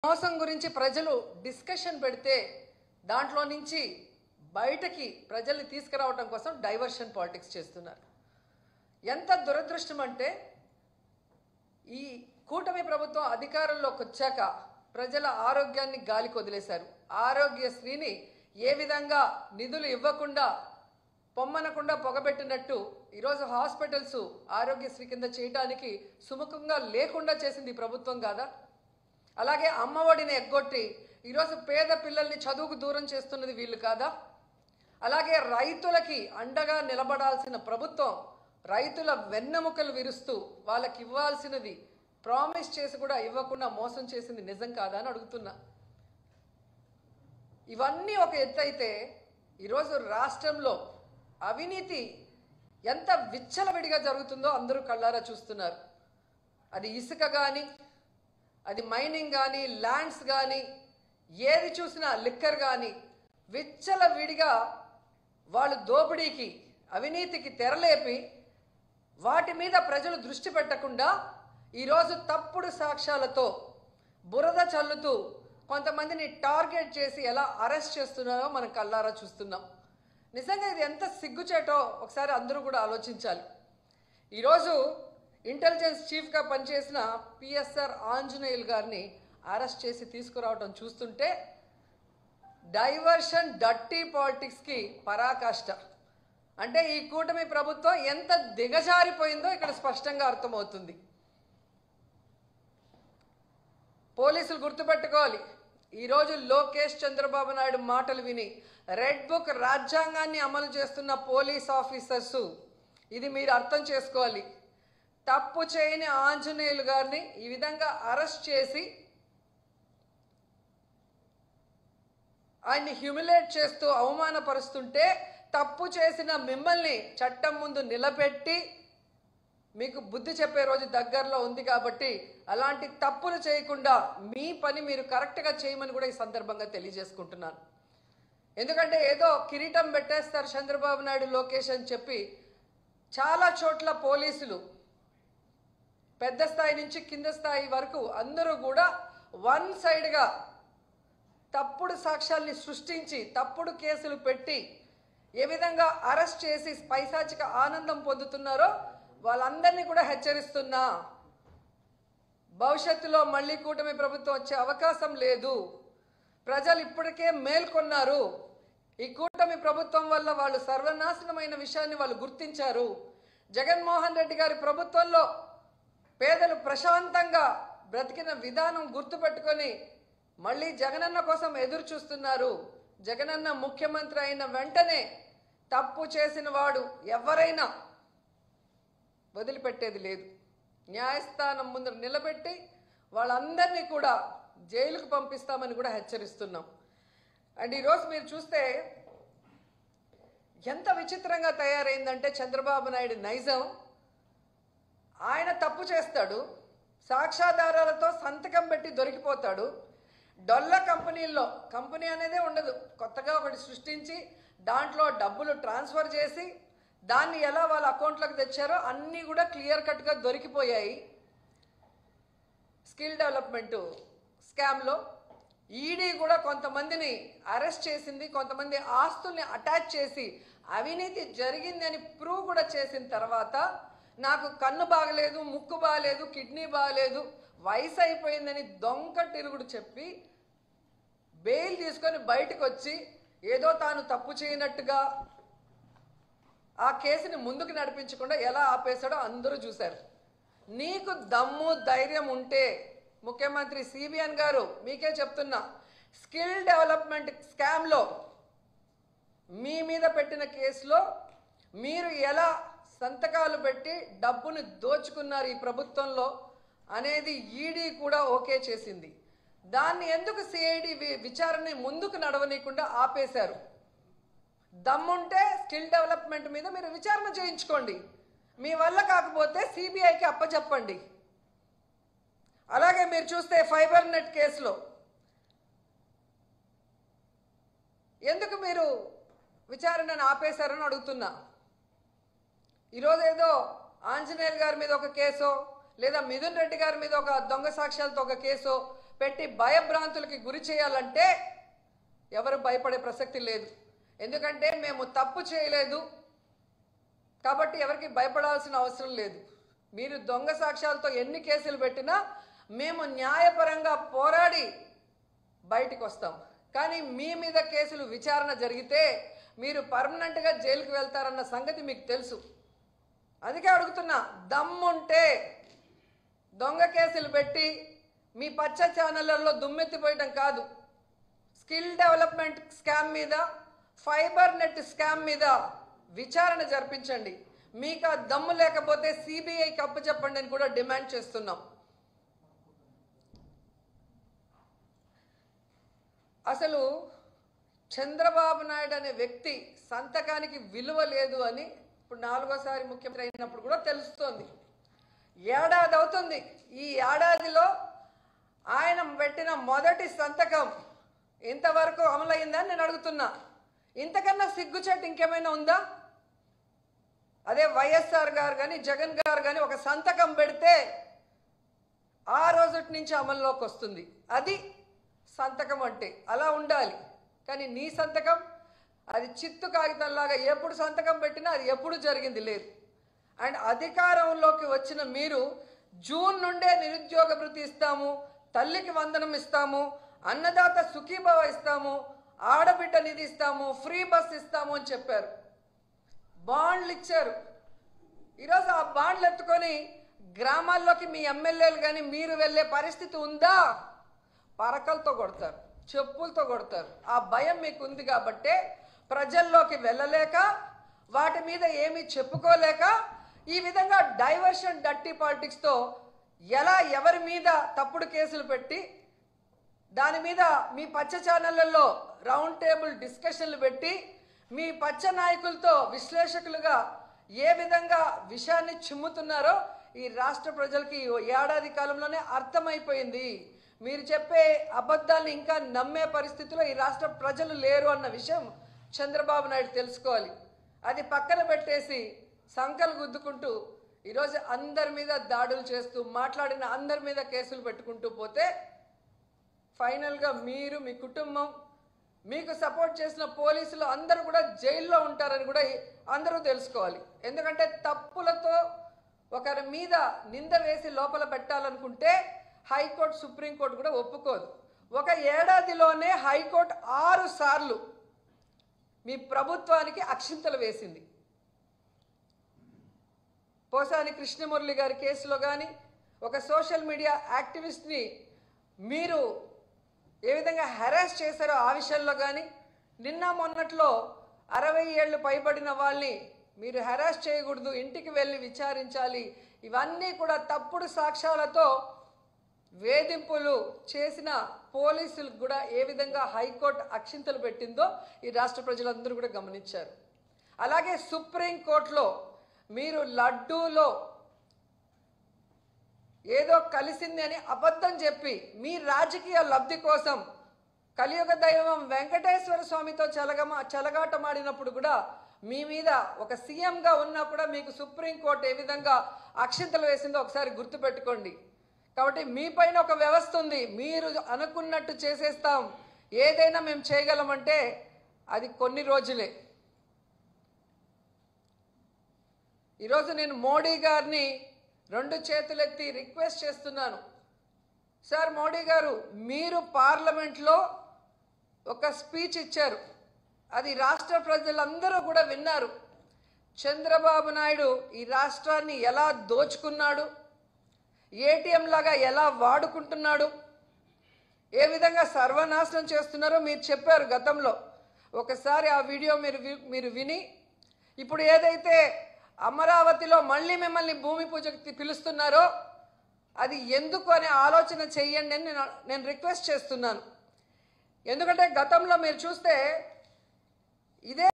మోసం గురించి ప్రజలు డిస్కషన్ పెడితే దాంట్లో నుంచి బయటకి ప్రజల్ని తీసుకురావడం కోసం డైవర్షన్ పాలిటిక్స్ చేస్తున్నారు. ఎంత దురదృష్టం అంటే ఈ కూటమి ప్రభుత్వం అధికారంలోకి వచ్చాక ప్రజల ఆరోగ్యాన్ని గాలికి వదిలేశారు. ఆరోగ్యశ్రీని ఏ విధంగా నిధులు ఇవ్వకుండా పొమ్మనకుండా పొగబెట్టినట్టు ఈరోజు హాస్పిటల్స్ ఆరోగ్యశ్రీ కింద చేయడానికి సుముఖంగా లేకుండా చేసింది ప్రభుత్వం కాదా? అలాగే అమ్మఒడిని ఎగ్గొట్టి ఈరోజు పేద పిల్లల్ని చదువుకు దూరం చేస్తున్నది వీళ్ళు కాదా? అలాగే రైతులకి అండగా నిలబడాల్సిన ప్రభుత్వం రైతుల వెన్నెముకలు విరుస్తూ వాళ్ళకి ఇవ్వాల్సినది ప్రామిస్ చేసి కూడా ఇవ్వకుండా మోసం చేసింది నిజం కాదా అని అడుగుతున్నా. ఇవన్నీ ఒక ఎత్తు అయితే ఈరోజు రాష్ట్రంలో అవినీతి ఎంత విచ్చలవిడిగా జరుగుతుందో అందరూ కళ్ళారా చూస్తున్నారు. అది ఇసుక కానీ, అది మైనింగ్ కానీ, ల్యాండ్స్ కానీ, ఏది చూసినా లిక్కర్ కానీ విచ్చలవిడిగా వాళ్ళు దోపిడీకి అవినీతికి తెరలేపి వాటి మీద ప్రజలు దృష్టి పెట్టకుండా ఈరోజు తప్పుడు సాక్ష్యాలతో బురద చల్లుతూ కొంతమందిని టార్గెట్ చేసి ఎలా అరెస్ట్ చేస్తున్నారో మనం కళ్ళారా చూస్తున్నాం. నిజంగా ఇది ఎంత సిగ్గుచేటో ఒకసారి అందరూ కూడా ఆలోచించాలి. ఈరోజు ఇంటెలిజెన్స్ చీఫ్గా పనిచేసిన పిఎస్ఆర్ ఆంజనేయులు గారిని అరెస్ట్ చేసి తీసుకురావడం చూస్తుంటే డైవర్షన్ డర్టీ పాలిటిక్స్కి పరాకాష్ట. అంటే ఈ కూటమి ప్రభుత్వం ఎంత దిగజారిపోయిందో ఇక్కడ స్పష్టంగా అర్థమవుతుంది. పోలీసులు గుర్తుపెట్టుకోవాలి, ఈరోజు లోకేష్ చంద్రబాబు నాయుడు మాటలు విని రెడ్ బుక్ రాజ్యాంగాన్ని అమలు చేస్తున్న పోలీస్ ఆఫీసర్సు ఇది మీరు అర్థం చేసుకోవాలి. తప్పు చేయని ఆంజనేయులు గారిని ఈ విధంగా అరెస్ట్ చేసి ఆయన్ని హ్యూమిలేట్ చేస్తూ అవమానపరుస్తుంటే తప్పు చేసిన మిమ్మల్ని చట్టం ముందు నిలబెట్టి మీకు బుద్ధి చెప్పే రోజు దగ్గరలో ఉంది. కాబట్టి అలాంటి తప్పులు చేయకుండా మీ పని మీరు కరెక్ట్గా చేయమని కూడా ఈ సందర్భంగా తెలియజేసుకుంటున్నాను. ఎందుకంటే ఏదో కిరీటం పెట్టేస్తారు చంద్రబాబు నాయుడు లోకేష్ అని చెప్పి చాలా చోట్ల పోలీసులు పెద్ద స్థాయి నుంచి కింద స్థాయి వరకు అందరూ కూడా వన్ సైడ్గా తప్పుడు సాక్ష్యాల్ని సృష్టించి తప్పుడు కేసులు పెట్టి ఏ విధంగా అరెస్ట్ చేసి పైశాచిక ఆనందం పొందుతున్నారో వాళ్ళందరినీ కూడా హెచ్చరిస్తున్నా. భవిష్యత్తులో మళ్ళీ కూటమి ప్రభుత్వం వచ్చే అవకాశం లేదు. ప్రజలు ఇప్పటికే మేల్కొన్నారు. ఈ కూటమి ప్రభుత్వం వల్ల వాళ్ళు సర్వనాశనమైన విషయాన్ని వాళ్ళు గుర్తించారు. జగన్మోహన్ రెడ్డి గారి ప్రభుత్వంలో పేదలు ప్రశాంతంగా బ్రతికిన విధానం గుర్తుపెట్టుకొని మళ్ళీ జగనన్న కోసం ఎదురు చూస్తున్నారు. జగనన్న ముఖ్యమంత్రి అయిన వెంటనే తప్పు చేసిన వాడు ఎవరైనా వదిలిపెట్టేది లేదు. న్యాయస్థానం ముందు నిలబెట్టి వాళ్ళందరినీ కూడా జైలుకు పంపిస్తామని కూడా హెచ్చరిస్తున్నాం. అండ్ ఈరోజు మీరు చూస్తే ఎంత విచిత్రంగా తయారైందంటే చంద్రబాబు నాయుడు నైజం. ఆయన తప్పు చేస్తాడు, సాక్ష్యాధారాలతో సంతకం పెట్టి దొరికిపోతాడు. డొల్ల కంపెనీల్లో కంపెనీ అనేదే ఉండదు, కొత్తగా ఒకటి సృష్టించి దాంట్లో డబ్బులు ట్రాన్స్ఫర్ చేసి దాన్ని ఎలా వాళ్ళ అకౌంట్లోకి తెచ్చారో అన్నీ కూడా క్లియర్ కట్గా దొరికిపోయాయి. స్కిల్ డెవలప్మెంట్ స్కామ్లో ఈడీ కూడా కొంతమందిని అరెస్ట్ చేసింది. కొంతమంది ఆస్తుల్ని అటాచ్ చేసి అవినీతి జరిగింది అని ప్రూవ్ కూడా చేసిన తర్వాత నాకు కన్ను బాగలేదు, ముక్కు బాగలేదు, కిడ్నీ బాగలేదు, వయసు అయిపోయిందని దొంగ తిరుగుడు చెప్పి బెయిల్ తీసుకొని బయటకు వచ్చి ఏదో తాను తప్పు చేయనట్టుగా ఆ కేసుని ముందుకు నడిపించకుండా ఎలా ఆపేశాడో అందరూ చూశారు. నీకు దమ్ము ధైర్యం ఉంటే ముఖ్యమంత్రి సిబిఎన్ గారు మీకే చెప్తున్నా, స్కిల్ డెవలప్మెంట్ స్కామ్లో మీ మీద పెట్టిన కేసులో మీరు ఎలా సంతకాలు పెట్టి డబ్బును దోచుకున్నారు ఈ ప్రభుత్వంలో అనేది ఈడీ కూడా ఓకే చేసింది. దాన్ని ఎందుకు సిఐడి విచారణ ముందుకు నడవనీయకుండా ఆపేశారు? దమ్ముంటే స్కిల్ డెవలప్మెంట్ మీద మీరు విచారణ చేయించుకోండి. మీ వల్ల కాకపోతే సిబిఐకి అప్పచెప్పండి. అలాగే మీరు చూస్తే ఫైబర్ నెట్ కేసులో ఎందుకు మీరు విచారణను ఆపేశారని అడుగుతున్నా. ఈరోజు ఏదో ఆంజనేయులు గారి మీద ఒక కేసో లేదా మిథున్ రెడ్డి గారి మీద ఒక దొంగ సాక్ష్యాలతో ఒక కేసో పెట్టి భయభ్రాంతులకి గురి చేయాలంటే ఎవరు భయపడే ప్రసక్తి లేదు. ఎందుకంటే మేము తప్పు చేయలేదు కాబట్టి ఎవరికి భయపడాల్సిన అవసరం లేదు. మీరు దొంగ సాక్ష్యాలతో ఎన్ని కేసులు పెట్టినా మేము న్యాయపరంగా పోరాడి బయటికి వస్తాం. కానీ మీ మీద కేసులు విచారణ జరిగితే మీరు పర్మనెంట్గా జైలుకి వెళ్తారన్న సంగతి మీకు తెలుసు. అందుకే అడుగుతున్నా, దమ్ముంటే దొంగ కేసులు పెట్టి మీ పచ్చ ఛానళ్లలో దుమ్మెత్తిపోయటం కాదు, స్కిల్ డెవలప్మెంట్ స్కామ్ మీద, ఫైబర్ నెట్ స్కామ్ మీద విచారణ జరిపించండి. మీకు ఆ దమ్ము లేకపోతే సిబిఐకి అప్పచెప్పండి అని కూడా డిమాండ్ చేస్తున్నాం. అసలు చంద్రబాబు నాయుడు అనే వ్యక్తి సంతకానికి విలువ లేదు అని ఇప్పుడు 4వ ముఖ్యమంత్రి అయినప్పుడు కూడా తెలుస్తోంది. ఏడాది అవుతుంది. ఈ ఏడాదిలో ఆయన పెట్టిన మొదటి సంతకం ఇంతవరకు అమలైందని నేను అడుగుతున్నా. ఇంతకన్నా సిగ్గుచేటు ఇంకేమైనా ఉందా? అదే వైఎస్ఆర్ గారు కానీ జగన్ గారు కానీ ఒక సంతకం పెడితే ఆ రోజు నుంచి అమల్లోకి వస్తుంది. అది సంతకం అంటే అలా ఉండాలి. కానీ నీ సంతకం అది చిత్తు కాగితంలాగా ఎప్పుడు సంతకం పెట్టినా అది ఎప్పుడు జరిగింది లేదు. అండ్ అధికారంలోకి వచ్చిన మీరు జూన్ నుండే నిరుద్యోగ భృతి ఇస్తాము, తల్లికి వందనం ఇస్తాము, అన్నదాత సుఖీభవ ఇస్తాము, ఆడబిడ్డ నిధి ఇస్తాము, ఫ్రీ బస్ ఇస్తాము అని చెప్పారు. బాండ్లు ఇచ్చారు. ఈరోజు ఆ బాండ్లు ఎత్తుకొని గ్రామాల్లోకి మీ ఎమ్మెల్యేలు కానీ మీరు వెళ్ళే పరిస్థితి ఉందా? పరకలతో కొడతారు, చెప్పులతో కొడతారు. ఆ భయం మీకు ఉంది కాబట్టే ప్రజల్లోకి వెళ్ళలేక, వాటి మీద ఏమీ చెప్పుకోలేక ఈ విధంగా డైవర్షన్ డర్టీ పాలిటిక్స్తో ఎలా ఎవరి మీద తప్పుడు కేసులు పెట్టి దాని మీద మీ పచ్చ ఛానళ్లలో రౌండ్ టేబుల్ డిస్కషన్లు పెట్టి మీ పచ్చ నాయకులతో విశ్లేషకులుగా ఏ విధంగా విషయాన్ని చిమ్ముతున్నారో ఈ రాష్ట్ర ప్రజలకి ఏడాది కాలంలోనే అర్థమైపోయింది. మీరు చెప్పే అబద్ధాలను ఇంకా నమ్మే పరిస్థితిలో ఈ రాష్ట్ర ప్రజలు లేరు అన్న విషయం చంద్రబాబు నాయుడు తెలుసుకోవాలి. అది పక్కన పెట్టేసి సంకలు గుద్దుకుంటూ ఈరోజు అందరి మీద దాడులు చేస్తూ మాట్లాడిన అందరి మీద కేసులు పెట్టుకుంటూ పోతే ఫైనల్గా మీరు, మీ కుటుంబం, మీకు సపోర్ట్ చేసిన పోలీసులు అందరూ కూడా జైల్లో ఉంటారని కూడా అందరూ తెలుసుకోవాలి. ఎందుకంటే తప్పులతో ఒకరి మీద నింద వేసి లోపల పెట్టాలనుకుంటే హైకోర్టు, సుప్రీంకోర్టు కూడా ఒప్పుకోదు. ఒక ఏడాదిలోనే హైకోర్టు 6 సార్లు మీ ప్రభుత్వానికి అక్షింతలు వేసింది. పోసాని కృష్ణమురళి గారి కేసులో కానీ, ఒక సోషల్ మీడియా యాక్టివిస్ట్ని మీరు ఏ విధంగా హెరాస్ చేశారో ఆ విషయంలో కానీ, నిన్న మొన్నట్లో 60 ఏళ్ళు పైబడిన వాళ్ళని మీరు హెరాస్ చేయకూడదు, ఇంటికి వెళ్ళి విచారించాలి, ఇవన్నీ కూడా తప్పుడు సాక్ష్యాలతో వేధింపులు చేసిన పోలీసులకు కూడా ఏ విధంగా హైకోర్టు అక్షింతలు పెట్టిందో ఈ రాష్ట్ర ప్రజలందరూ కూడా గమనించారు. అలాగే సుప్రీంకోర్టులో మీరు లడ్డూలో ఏదో కలిసింది అని అబద్ధం చెప్పి మీ రాజకీయ లబ్ధి కోసం కలియుగ దైవం వెంకటేశ్వర స్వామితో చెలగాటమాడినప్పుడు కూడా మీ మీద ఒక సీఎంగా ఉన్నా కూడా మీకు సుప్రీంకోర్టు ఏ విధంగా అక్షింతలు వేసిందో ఒకసారి గుర్తుపెట్టుకోండి. కాబట్టి మీ పైన ఒక వ్యవస్థ ఉంది. మీరు అనుకున్నట్టు చేసేస్తాం, ఏదైనా మేము చేయగలమంటే అది కొన్ని రోజులే. ఈరోజు నేను మోడీ గారిని 2 చేతులెత్తి రిక్వెస్ట్ చేస్తున్నాను. సార్ మోడీ గారు, మీరు పార్లమెంట్లో ఒక స్పీచ్ ఇచ్చారు, అది రాష్ట్ర ప్రజలందరూ కూడా విన్నారు. చంద్రబాబు నాయుడు ఈ రాష్ట్రాన్ని ఎలా దోచుకున్నాడు, ఏటీఎం లాగా ఎలా వాడుకుంటున్నాడు, ఏ విధంగా సర్వనాశనం చేస్తున్నారో మీరు చెప్పారు గతంలో. ఒకసారి ఆ వీడియో మీరు విని ఇప్పుడు ఏదైతే అమరావతిలో మళ్ళీ మిమ్మల్ని భూమి పూజకి పిలుస్తున్నారో అది ఎందుకు అనే ఆలోచన చెయ్యండి అని నేను రిక్వెస్ట్ చేస్తున్నాను. ఎందుకంటే గతంలో మీరు చూస్తే ఇదే